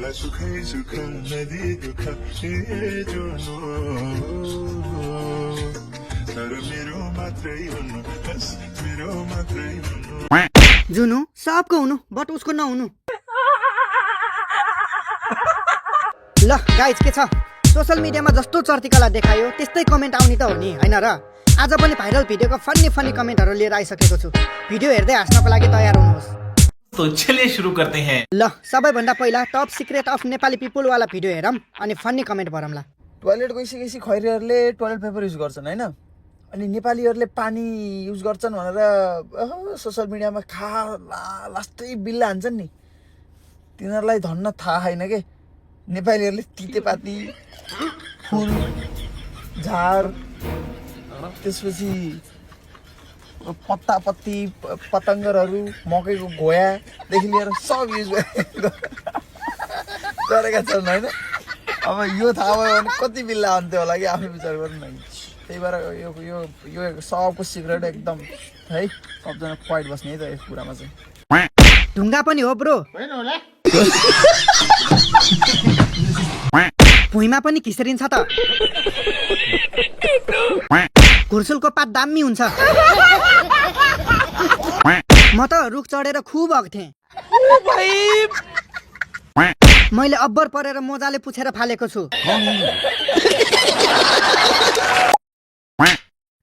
होला सुखै सुख नदी दुख जोड्नु तर मेरो मात्रै हुनु बस मेरो मात्रै हुनु जुनु सबको हुनु बट उसको नहुनु। ल गाइज के छ सोशल मिडियामा जस्तो चर्तिकला देखायो त्यस्तै कमेन्ट आउने त हो नि हैन र। आज पनि भाइरल भिडियोको फन्नी कमेन्टहरू लिएर आइसकेको छु। भिडियो हेर्दै हाँस्नको लागि तयार हुनुहोस्। तो चलिए शुरू करते हैं। ल सबैभन्दा पहिला top secret of Nepali people वाला भिडियो हेरौँ अनि फन्नी कमेन्ट भरौँला। टोयलेट गइसकेपछि खैरीहरूले टोयलेट पेपर युज गर्छन् हैन, अनि नेपालीहरूले पानी युज गर्छन् भनेर सोशल मिडियामा लास्टै बिल्ला हान्छन् नि। तिनीहरूलाई धन्न थाहा छैन के नेपालीहरूले तितेपाती फुल झार त्यसपछि पत्तापत्ती पतङ्गरहरू मकैको घोयादेखि लिएर सब युज गरेका छन् होइन। अब यो थाहा भयो भने कति बिल्ला हुन्थ्यो होला कि आफै विचार गर्नु न। त्यही भएर यो सबको सिक्रेट एकदम है सबजना क्वाइट बस्ने है त यस कुरामा चाहिँ। ढुङ्गा पनि हो ब्रो, भुइँमा पनि खिसरिन्छ त। घुर्सुलको पात दामी हुन्छ। म त रुख चढेर खुब अग्थेँ। मैले अब्बर परेर मोजाले पुछेर फालेको छु।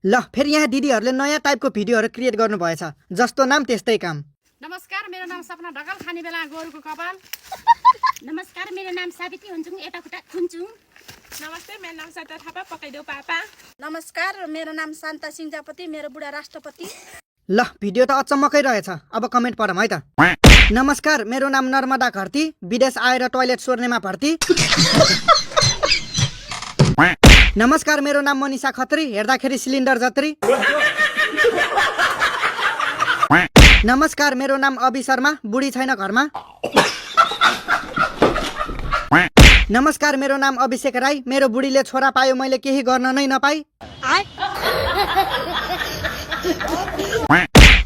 ल फेरि यहाँ दिदीहरूले नयाँ टाइपको भिडियोहरू क्रिएट गर्नु भएछ। जस्तो नाम त्यस्तै काम। नमस्कार, मेरो नाम सपना ढकाल, खाने बेला गोरुको कपाल। नमस्कार, मेरो नाम साबित्री हुन्छुङ, एटा खुट्टा खुन्छुङ। नमस्ते, मेरो नाम सरिता थापा, पकाइदेऊ पापा। नमस्कार, मेरो नाम शान्ता सिंहजापति, मेरो बुढा राष्ट्रपति। ल भिडियो त अचम्मकै रहेछ। अब कमेन्ट पढौँ है त। नमस्कार, मेरो नाम नर्मदा घरती, विदेश आएर टोयलेट सोर्नेमा भर्ती। नमस्कार, मेरो नाम मनिषा खत्री, हेर्दाखेरि सिलिन्डर जत्री। नमस्कार, मेरो नाम अभि शर्मा, बुढी छैन घरमा। नमस्कार, मेरो नाम अभिषेक राई, मेरो बुढीले छोरा पायो मैले केही गर्न नै नपाई।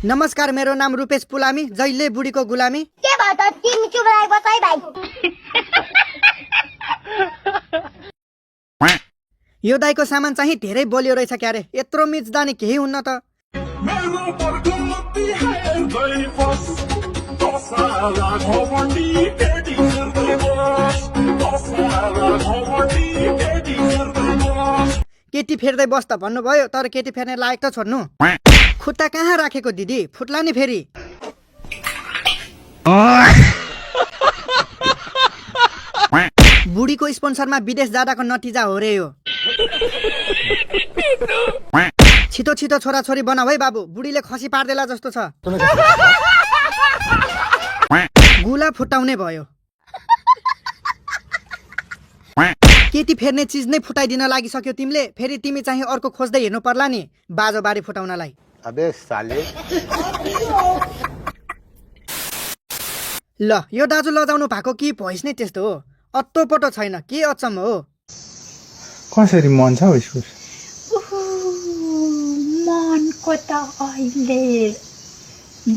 नमस्कार, मेरो नाम रूपेश पुलामी, जहिले बुढीको गुलामी। यो दाइको सामान चाहिँ धेरै बोलियो रहेछ क्यारे, यत्रो मिच्दानी केही हुन्न त। केटी फेर्दै बस् त भन्नुभयो, तर केटी फेर्ने लायक त छोड्नु। खुट्टा कहाँ राखेको दिदी, फुट्ला नि फेरि। बुढीको स्पोन्सरमा विदेश जाँदाको नतिजा हो रे यो। छिटो छिटो छोराछोरी बनाऊ है बाबु, बुढीले खसी पार्देला जस्तो छ। गुला फुटाउने भयो। केटी फेर्ने चिज नै फुटाइदिन लागिसक्यो तिमीले, फेरि तिमी चाहिँ अर्को खोज्दै हेर्नु पर्ला नि बाजो बारी फुटाउनलाई। अबे साले। ल यो दाजु लजाउनु भएको कि भोइस नै त्यस्तो हो, अत्तो पटो छैन, के अचम्म हो। कसरी मन छ उसको? मनको त अहिले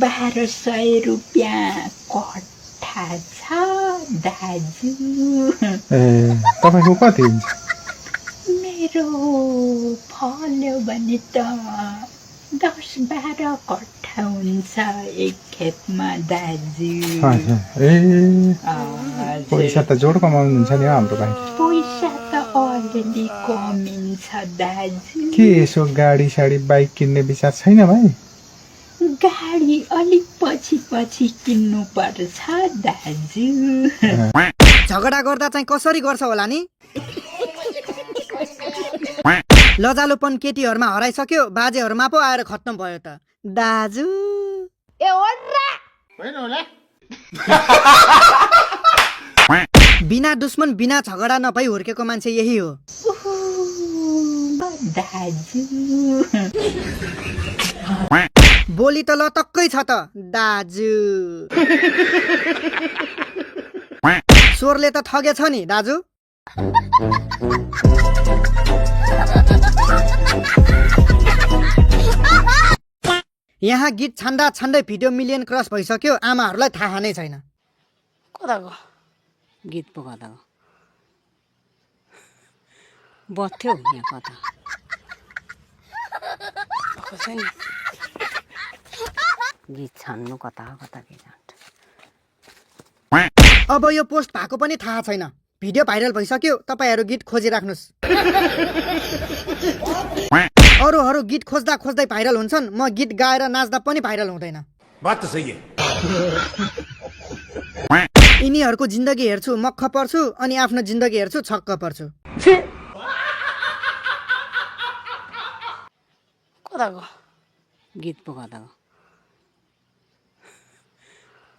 1200 रुपियाँ कट्ठा छ दाजु। तपाईँको कति हुन्छ? मेरो फल्यो भने त 10-12 कट्ठा हुन्छ एक खेपमा दाजु। पैसा त जोड कमाउनुहुन्छ नि हाम्रो भाइ। पैसा त अलिअलि कमिन्छ दाजु। के यसो गाडी साडी बाइक किन्ने विचार छैन भाइ? गाडी अलिक पछि किन्नु पर्छ दाजु। झगडा गर्दा चाहिँ कसरी गर्छ होला नि? लजालुपन केटीहरूमा हराइसक्यो, बाजेहरूमा पो आएर खत्तम भयो त दाजु। बिना दुश्मन बिना झगडा नभई हुर्केको मान्छे यही हो दाजु। बोली त लटक्कै छ त दाजु। स्वरले त ठगेछ नि दाजु। यहाँ गीत छान्दा छान्दै भिडियो मिलियन क्रस भइसक्यो, आमाहरूलाई थाहा नै छैन। कताको गीत पो कता हो बथ्यो यहाँ कता गीत छान्नु कता हो कता के जान्छ। अब यो पोस्ट भएको पनि थाहा छैन, भिडियो भाइरल भइसक्यो, तपाईहरू गीत खोजिराख्नुहोस्। अरूहरू गीत खोज्दा खोज्दै भाइरल हुन्छन्, म गीत गाएर नाच्दा पनि भाइरल हुँदैन। बात त सही है। यिनीहरूको जिन्दगी हेर्छु मक्ख पर्छु अनि आफ्नो जिन्दगी हेर्छु छक्क पर्छु। कताको गीत पो कता हो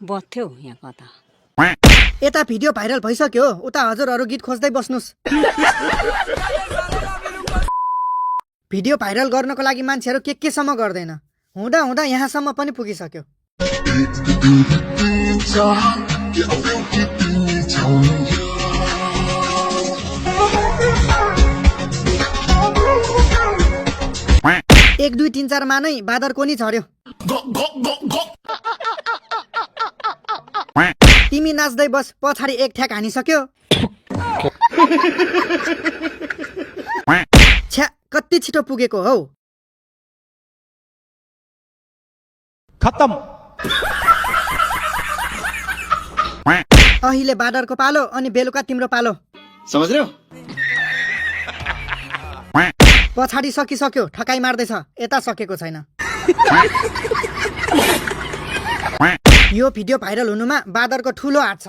बथ्यो यहाँ कता यता भिडियो भाइरल भइसक्यो, उता हजुरहरू गीत खोज्दै बस्नुहोस्। भिडियो भाइरल गर्नको लागि मान्छेहरू के सम्म गर्दैन, हुँदा हुँदा यहाँसम्म पनि पुगिसक्यो। एक दुई तीन चारमा नै बादर कोनी झर्यो। तिमी नाच्दै बस, पछाडि एक ठ्याक हानिसक्यो। छ्या कति छिटो पुगेको हौ। खत्तम। अहिले बादरको पालो अनि बेलुका तिम्रो पालो, समझ रहे हो? पछाडि सकिसक्यो, ठकाइ मार्दैछ, यता सकेको छैन। यो भिडियो भाइरल हुनुमा बादरको ठुलो हात छ।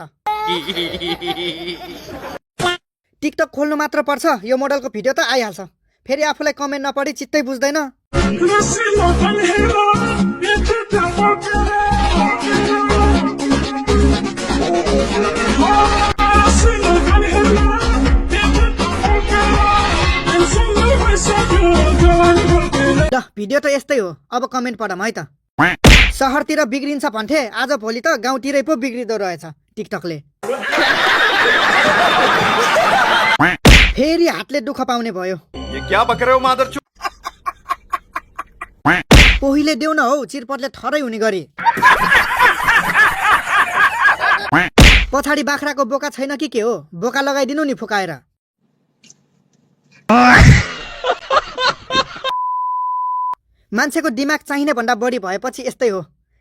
टिकटक खोल्नु मात्र पर्छ, यो मोडलको भिडियो त आइहाल्छ। फेरि आफूलाई कमेन्ट नपढी चित्तै बुझ्दैन। ल भिडियो त यस्तै हो, अब कमेन्ट पढम है त। सहरतिर बिग्रिन्छ भन्थे, आज भोलि त गाउँतिरै पो बिग्रिँदो रहेछ टिकटकले। फेरि हातले दुःख पाउने भयो। पहिले देऊ न हौ, चिरपटले थरै हुने गरी। पछाडि बाख्राको बोका छैन कि के हो, बोका लगाइदिनु नि फुकाएर। मान्छेको दिमाग चाहिने भन्दा बढी भएपछि यस्तै हो,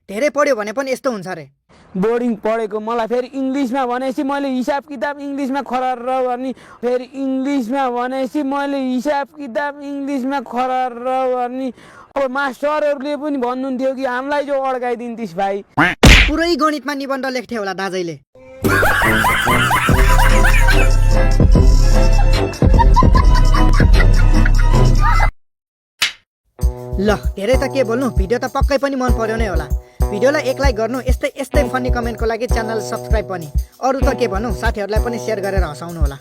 धेरै पढ्यो भने पनि यस्तो हुन्छ अरे। बोर्डिङ पढेको मलाई फेरि इङ्ग्लिसमा भनेपछि मैले हिसाब किताब इङ्ग्लिसमा खरार गर्ने, फेरि इङ्ग्लिसमा भनेपछि मैले हिसाब किताब इङ्ग्लिसमा खरार गर्ने। अब मास्टरहरूले पनि भन्नुहुन्थ्यो कि हामीलाई जो अड्काइदिन्थिस् भाइ। पुरै गणितमा निबन्ध लेख्थे होला दाजैले। ल धेरै त के बोल्नु, भिडियो त पक्कै पनि मन पर्यो नै होला। भिडियोलाई एक लाइक गर्नु, यस्तै फनी कमेन्टको लागि च्यानल सब्सक्राइब पनि। अरू त के भन्नु, साथीहरूलाई पनि सेयर गरेर हँसाउनु होला।